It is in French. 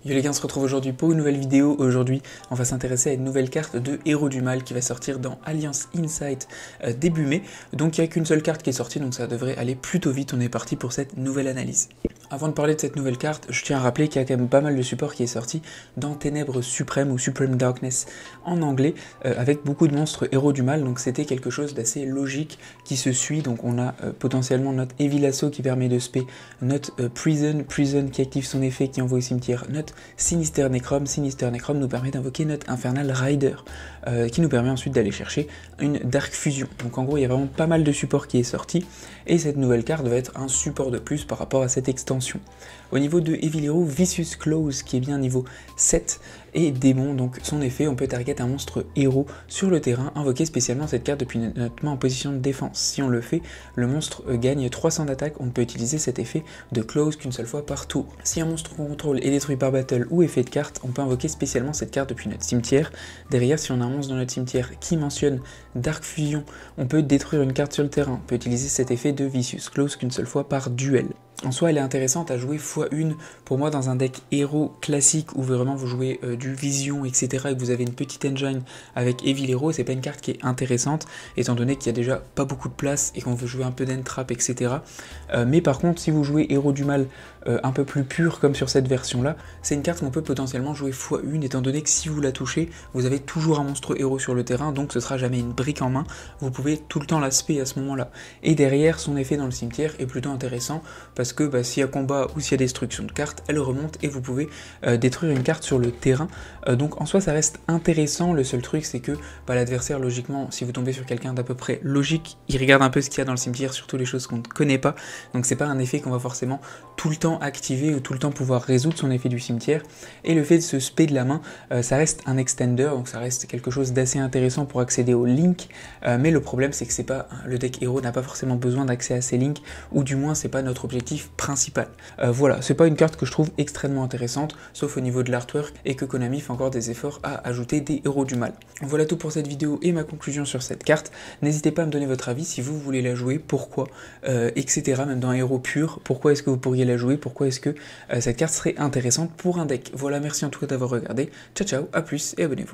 Yo les gars, on se retrouve aujourd'hui pour une nouvelle vidéo. Aujourd'hui, on va s'intéresser à une nouvelle carte de Héros du Mal qui va sortir dans Alliance Insight début mai. Donc il n'y a qu'une seule carte qui est sortie, donc ça devrait aller plutôt vite. On est parti pour cette nouvelle analyse. Avant de parler de cette nouvelle carte, je tiens à rappeler qu'il y a quand même pas mal de support qui est sorti dans Ténèbres Suprêmes ou Supreme Darkness en anglais, avec beaucoup de monstres Héros du Mal. Donc c'était quelque chose d'assez logique qui se suit. Donc on a potentiellement notre Evil Assault qui permet de spé, notre Prison qui active son effet qui envoie au cimetière, notre Sinister Necrom nous permet d'invoquer notre Infernal Rider, qui nous permet ensuite d'aller chercher une Dark Fusion. Donc en gros il y a vraiment pas mal de support qui est sorti, et cette nouvelle carte va être un support de plus par rapport à cette extension. Au niveau de Evil Hero, Vicious Claws qui est bien niveau 7, et démon, donc son effet, on peut target un monstre héros sur le terrain, invoquer spécialement cette carte depuis notre main en position de défense. Si on le fait, le monstre gagne 300 d'attaque, on ne peut utiliser cet effet de Claws qu'une seule fois par tour. Si un monstre qu'on contrôle est détruit par battle ou effet de carte, on peut invoquer spécialement cette carte depuis notre cimetière. Derrière, si on a un monstre dans notre cimetière qui mentionne Dark Fusion, on peut détruire une carte sur le terrain, on peut utiliser cet effet de Vicious Claws qu'une seule fois par duel. En soi, elle est intéressante à jouer x1 pour moi dans un deck héros classique où vraiment vous jouez du vision, etc. et que vous avez une petite engine avec Evil Hero. C'est pas une carte qui est intéressante étant donné qu'il y a déjà pas beaucoup de place et qu'on veut jouer un peu d'entrap, etc. Mais par contre, si vous jouez Héros du Mal un peu plus pur comme sur cette version là, c'est une carte qu'on peut potentiellement jouer x1 étant donné que si vous la touchez, vous avez toujours un monstre héros sur le terrain, donc ce sera jamais une brique en main, vous pouvez tout le temps la spé à ce moment là. Et derrière, son effet dans le cimetière est plutôt intéressant parce que s'il y a combat ou s'il y a destruction de cartes, elle remonte et vous pouvez détruire une carte sur le terrain. Donc en soi ça reste intéressant, le seul truc c'est que l'adversaire, logiquement, si vous tombez sur quelqu'un d'à peu près logique, il regarde un peu ce qu'il y a dans le cimetière, surtout les choses qu'on ne connaît pas, donc c'est pas un effet qu'on va forcément tout le temps activer ou tout le temps pouvoir résoudre son effet du cimetière. Et le fait de se spé de la main, ça reste un extender, donc ça reste quelque chose d'assez intéressant pour accéder aux links, mais le problème c'est que c'est pas, le deck héros n'a pas forcément besoin d'accès à ces links, ou du moins c'est pas notre objectif principal. Voilà, c'est pas une carte que je trouve extrêmement intéressante, sauf au niveau de l'artwork, et que Konami fait encore des efforts à ajouter des Héros du Mal. Voilà tout pour cette vidéo et ma conclusion sur cette carte. N'hésitez pas à me donner votre avis si vous voulez la jouer, pourquoi, etc. Même dans un héros pur, pourquoi est-ce que vous pourriez la jouer, pourquoi est-ce que cette carte serait intéressante pour un deck. Voilà, merci en tout cas d'avoir regardé. Ciao ciao, à plus et abonnez-vous.